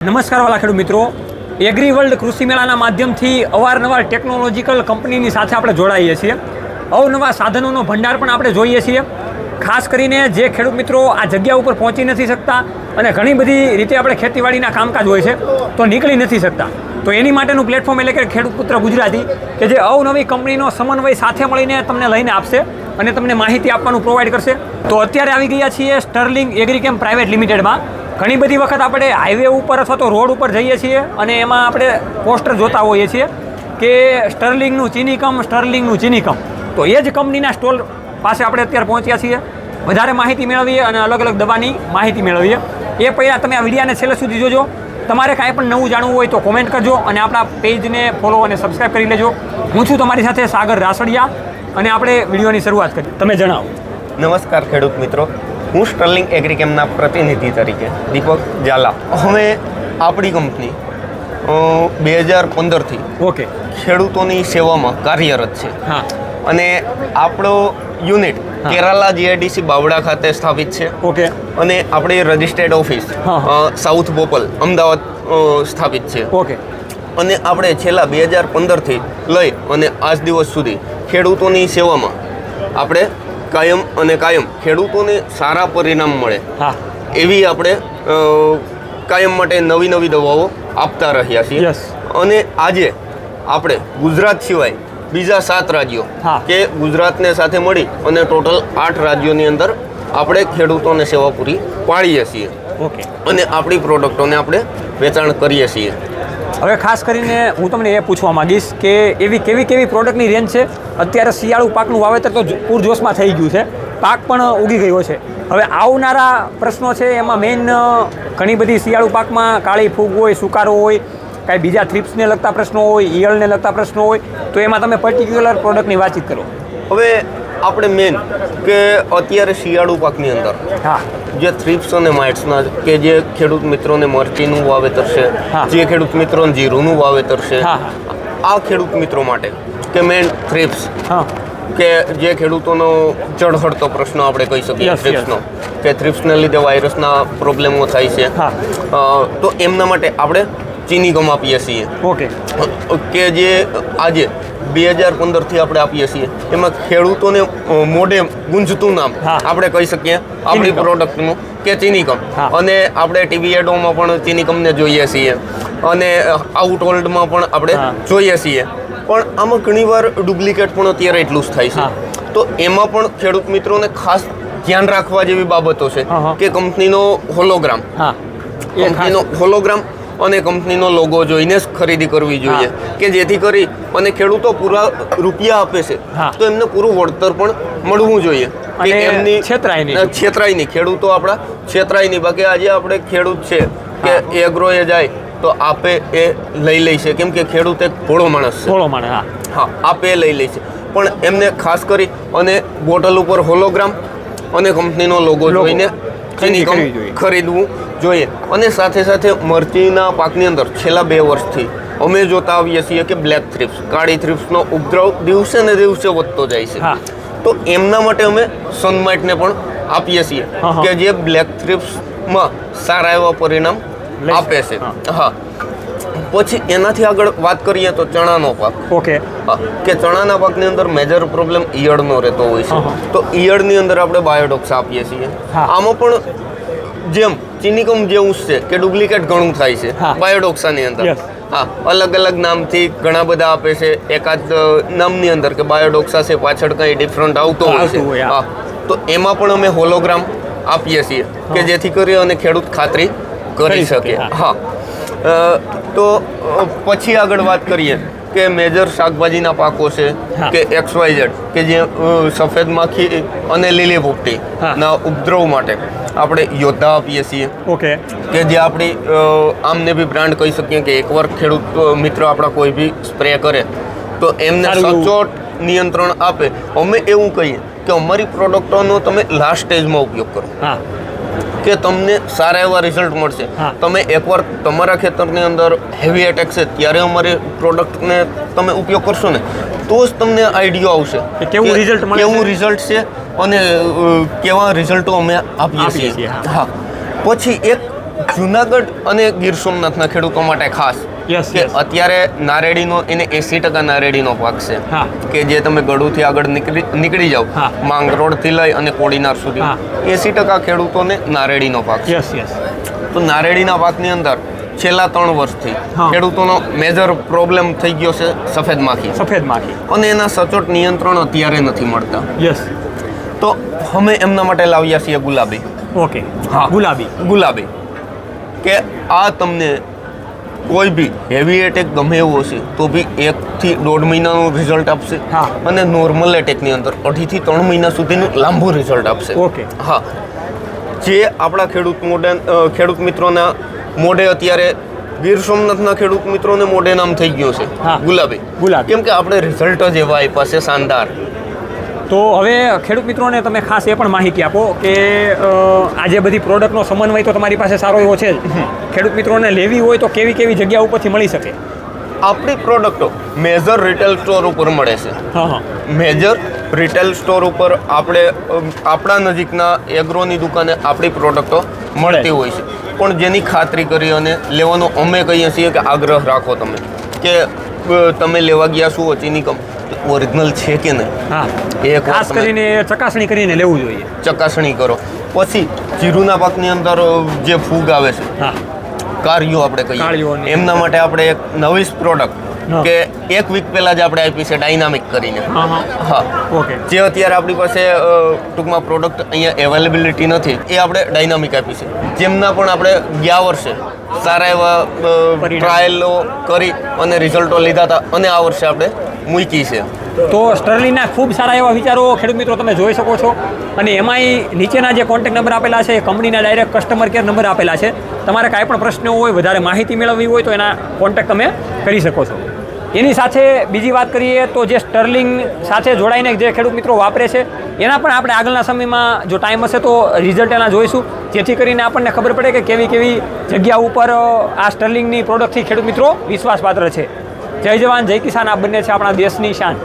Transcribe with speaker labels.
Speaker 1: નમસ્કાર વાલા ખેડૂત મિત્રો, એગ્રી વર્લ્ડ કૃષિ મેળાના માધ્યમથી અવારનવાર ટેકનોલોજીકલ કંપનીની સાથે આપણે જોડાઈએ છીએ. અવનવા સાધનોનો ભંડાર પણ આપણે જોઈએ છીએ. ખાસ કરીને જે ખેડૂત મિત્રો આ જગ્યા ઉપર પહોંચી નથી શકતા અને ઘણી બધી રીતે આપણે ખેતીવાડીના કામકાજ હોય છે તો નીકળી નથી શકતા, તો એની માટેનું પ્લેટફોર્મ એટલે કે ખેડૂત પુત્ર ગુજરાતી કે જે અવનવી કંપનીનો સમન્વય સાથે મળીને તમને લઈને આપશે અને તમને માહિતી આપવાનું પ્રોવાઈડ કરશે. તો અત્યારે આવી ગયા છીએ સ્ટર્લિંગ એગ્રીકેમ પ્રાઇવેટ લિમિટેડમાં. ઘણી બધી વખત આપણે હાઈવે ઉપર અથવા તો રોડ ઉપર જઈએ છીએ અને એમાં આપણે પોસ્ટર જોતા હોઈએ છીએ કે સ્ટર્લિંગનું ચીનીકમ. તો એ જ કંપનીના સ્ટોલ પાસે આપણે અત્યારે પહોંચ્યા છીએ. વધારે માહિતી મેળવીએ અને અલગ અલગ દવાની માહિતી મેળવીએ. એ પહેલાં તમે આ વિડીયોને છેલ્લે સુધી જોજો. તમારે કાંઈ પણ નવું જાણવું હોય તો કોમેન્ટ કરજો અને આપણા પેજને ફોલો અને સબસ્ક્રાઈબ કરી લેજો. હું છું તમારી સાથે સાગર રાસડિયા અને આપણે વિડીયોની શરૂઆત કરીએ. તમે જણાવો.
Speaker 2: નમસ્કાર ખેડૂત મિત્રો, હું સ્ટર્લિંગ એગ્રીકેમના પ્રતિનિધિ તરીકે દીપક ઝાલા. અમે આપણી કંપની 2015થી
Speaker 1: ઓકે
Speaker 2: ખેડૂતોની સેવામાં કાર્યરત છે.
Speaker 1: હા.
Speaker 2: અને આપણો યુનિટ કેરાલા જીઆઈડીસી બાવડા ખાતે સ્થાપિત છે.
Speaker 1: ઓકે.
Speaker 2: અને આપણી registered office south Bopal Ahmedabad સ્થાપિત છે.
Speaker 1: ઓકે.
Speaker 2: અને આપણે છેલ્લા 2015થી લઈ અને આજ દિવસ સુધી ખેડૂતોની સેવામાં આપણે કાયમ ખેડૂતોને સારા પરિણામ મળે એવી આપણે કાયમ માટે નવી દવાઓ આપતા રહ્યા છીએ. અને આજે આપણે ગુજરાત સિવાય બીજા 7 રાજ્યો કે ગુજરાતને સાથે મળી અને ટોટલ 8 રાજ્યોની અંદર આપણે ખેડૂતોને સેવા પૂરી પાડીએ છીએ.
Speaker 1: ઓકે.
Speaker 2: અને આપણી પ્રોડક્ટોને આપણે વેચાણ કરીએ છીએ.
Speaker 1: હવે ખાસ કરીને હું તમને એ પૂછવા માંગીશ કે એવી કેવી પ્રોડક્ટની રેન્જ છે? અત્યારે શિયાળુ પાકનું વાવેતર તો પૂરજોશમાં થઈ ગયું છે, પાક પણ ઉગી ગયો છે. હવે આવનારા પ્રશ્નો છે એમાં મેઇન ઘણી બધી શિયાળુ પાકમાં કાળી ફૂગ હોય, સુકારો હોય, કાંઈ બીજા થ્રિપ્સને લગતા પ્રશ્નો હોય, ઈયળને લગતા પ્રશ્નો હોય, તો એમાં તમે પર્ટિક્યુલર પ્રોડક્ટની વાતચીત કરો.
Speaker 2: હવે આપણે મેઇન કે અત્યારે શિયાળુ પાકની અંદર જે થ્રિપ્સ અને માઇટ્સના કે જે ખેડૂત મિત્રોને મરચીનું વાવેતર છે, જે ખેડૂત મિત્રોને જીરુંનું વાવેતર છે, આ ખેડૂત મિત્રો માટે કે મેઇન થ્રિપ્સ કે જે ખેડૂતોનો ચઢહળતો પ્રશ્ન આપણે કહી શકીએ થ્રિપ્સનો, કે થ્રિપ્સને લીધે વાયરસના પ્રોબ્લેમો થાય છે, તો એમના માટે આપણે ચીનીગમ આપીએ છીએ. ઓકે. કે જે આજે 2015થી આપણે આપીએ છીએ. એમાં ખેડૂતોને મોઢે ગુંજતું નામ આપણે કહી શકીએ આપણી પ્રોડક્ટનું કે ચીનીકમ. અને આપણે ટીવી એડોમાં પણ ચીનીકમને જોઈએ છીએ અને આઉટ વર્લ્ડમાં પણ આપણે જોઈએ છીએ. પણ આમાં ઘણીવાર ડુપ્લિકેટ પણ અત્યારે એટલું જ થાય છે. તો એમાં પણ ખેડૂત મિત્રોને ખાસ ધ્યાન રાખવા જેવી બાબતો છે કે કંપનીનો હોલોગ્રામ અને કંપનીનો લોગો જોઈને જ ખરીદી કરવી જોઈએ, કે જેથી કરી અને ખેડૂતો પૂરા રૂપિયા આપે છે તો એમને પૂરું વળતર પણ મળવું જોઈએ કે એમની છેતરાય નહીં. ખેડૂતો આપણા છેતરાય નહીં. બાકી આજે આપણે ખેડૂત છે કે એગ્રોએ જાય તો આપે એ લઈ લે છે, કેમ કે ખેડૂત એક ભોળો માણસ છે. આપે એ લઈ લે છે, પણ એમને ખાસ કરી અને બોટલ ઉપર હોલોગ્રામ અને કંપનીનો લોગો જોઈને ખરીદવું જોઈએ. અને સાથે મરચીના પાકની અંદર છેલ્લા 2 વર્ષથી અમે જોતા આવીએ છીએ કે બ્લેક થ્રિપ્સ, કાળી થ્રિપ્સનો ઉપદ્રવ દિવસે ને દિવસે વધતો જાય છે. તો એમના માટે અમે સનમાઇટને પણ આપીએ છીએ કે જે બ્લેક થ્રિપ્સમાં સારા એવા પરિણામ આપે છે. પછી એનાથી આગળ વાત કરીએ તો ચણાનો પાક. ઓકે. કે ચણાના પાકની અંદર મેજર પ્રોબ્લેમ ઈયળનો રહેતો હોય છે. તો ઈયળની અંદર આપણે બાયોડોક્સ આપીએ છીએ. આમાં પણ જેમ ચીનીકમ જેવું છે કે ડુપ્લિકેટ ઘણું થાય છે બાયોડોક્સાની અંદર. અલગ નામથી ઘણા બધા આપે છે. એકાદ નામની અંદર કે બાયોડોક્સા છે, પાછળ કંઈ ડિફરન્ટ આવતો હોય છે. તો એમાં પણ અમે હોલોગ્રામ આપીએ છીએ કે જેથી કરી અને ખેડૂત ખાતરી કરી શકે. તો પછી આગળ વાત કરીએ કે મેજર શાકભાજીના પાકો છે કે XYZ કે જે સફેદ માખી અને લીલી પોપટી ના ઉપદ્રવ માટે આપણે યોદ્ધા આપીએ છીએ. ઓકે. કે જે આપણી આમને બી બ્રાન્ડ કહી શકીએ કે એકવાર ખેડૂત મિત્ર આપણા કોઈ બી સ્પ્રે કરે તો એમને સચોટ નિયંત્રણ આપે. અમે એવું કહીએ કે અમારી પ્રોડક્ટોનો તમે લાસ્ટ સ્ટેજમાં ઉપયોગ કરો કે તમને સારા એવા રિઝલ્ટ મળશે. તમે એકવાર તમારા ખેતરની અંદર હેવી એટેક છે ત્યારે અમારી પ્રોડક્ટને તમે ઉપયોગ કરશો ને તો જ તમને આઈડિયા આવશે કે કેવું રિઝલ્ટ છે અને કેવા રિઝલ્ટો અમે આપીએ છીએ. પછી એક જુનાગઢ અને ગીર સોમનાથના ખેડૂતો માટે ખાસ કે અત્યારે નારેડીનો એને 80% નારેડીનો પાક છે કે જે તમે ગળુથી આગળ નીકળી જાઓ માંગરોળથી લઈ અને કોડીનાર સુધી 80% ખેડૂતોને નારેડીનો પાક છે. તો નારેડીના પાકની અંદર છેલ્લા 3 વર્ષથી ખેડૂતોનો મેજર પ્રોબ્લેમ થઈ ગયો છે સફેદ માખી અને એના સચોટ નિયંત્રણ અત્યારે નથી મળતા. તો અમે એમના માટે લાવ્યા છીએ ગુલાબી.
Speaker 1: ઓકે, હા,
Speaker 2: ગુલાબી કે આ તમને કોઈ બી હેવી એટેક ગમે એવું હશે તો બી 1 થી 1.5 મહિનાનું રિઝલ્ટ આપશે અને નોર્મલ એટેકની અંદર 2.5 થી 3 મહિના સુધીનું લાંબુ રિઝલ્ટ આપશે.
Speaker 1: ઓકે,
Speaker 2: હા, જે આપણા ખેડૂત મિત્રોના મોઢે અત્યારે ગીર સોમનાથના ખેડૂત મિત્રોને મોઢે નામ થઈ ગયું છે ગુલાબી, કેમ કે આપણે રિઝલ્ટ જ એવા આપ્યા છે શાનદાર.
Speaker 1: તો હવે ખેડૂત મિત્રોને તમે ખાસ એ પણ માહિતી આપો કે આજે બધી પ્રોડક્ટનો સમન્વય તો તમારી પાસે સારો એવો છે જ. ખેડૂત મિત્રોને લેવી હોય તો કેવી કેવી જગ્યા ઉપરથી મળી શકે?
Speaker 2: આપણી પ્રોડક્ટો મેજર રિટેલ સ્ટોર ઉપર મળે છે. મેજર રિટેલ સ્ટોર ઉપર આપણા નજીકના એગ્રોની દુકાને આપણી પ્રોડક્ટો મળતી હોય છે. પણ જેની ખાતરી કરી અને લેવાનો અમે કહીએ છીએ કે આગ્રહ રાખો તમે કે તમે લેવા ગયા શું ચીની ઓરિજિનલ છે કે નહીં
Speaker 1: એ ખાસ કરીને ચકાસણી કરીને લેવું જોઈએ.
Speaker 2: ચકાસણી કરો. પછી જીરુના પાકની અંદર જે ફૂગ આવે છે કાળીઓ આપણે કહીએ એમના માટે આપણે એક નવી પ્રોડક્ટ કે 1 વીક પહેલા જ આપણે આપી છે ડાયનામિક કરીને. જે અત્યારે આપણી પાસે ટૂંકમાં પ્રોડક્ટ અહીંયા અવેલેબિલિટી નથી એ આપણે ડાયનામિક આપી છે. જેમના પણ આપણે ગયા વર્ષે સારા એવા ટ્રાયલો કરી અને રિઝલ્ટો લીધા હતા અને આ વર્ષે આપણે મૂકી છે.
Speaker 1: તો સ્ટર્લિંગના ખૂબ સારા એવા વિચારો ખેડૂત મિત્રો તમે જોઈ શકો છો અને એમાંય નીચેના જે કોન્ટેક્ટ નંબર આપેલા છે એ કંપનીના ડાયરેક્ટ કસ્ટમર કેર નંબર આપેલા છે. તમારે કાંઈ પણ પ્રશ્નો હોય, વધારે માહિતી મેળવવી હોય તો એના કોન્ટેક્ટ તમે કરી શકો છો. એની સાથે બીજી વાત કરીએ તો જે સ્ટર્લિંગ સાથે જોડાઈને જે ખેડૂત મિત્રો વાપરે છે એના પણ આપણે આગળના સમયમાં જો ટાઈમ હશે તો રિઝલ્ટ એના જોઈશું, જેથી કરીને આપણને ખબર પડે કે કેવી કેવી જગ્યા ઉપર આ સ્ટર્લિંગની પ્રોડક્ટથી ખેડૂત મિત્રો વિશ્વાસપાત્ર છે. જય જવાન જય કિસાન, આ બંને છે આપણા દેશની શાન.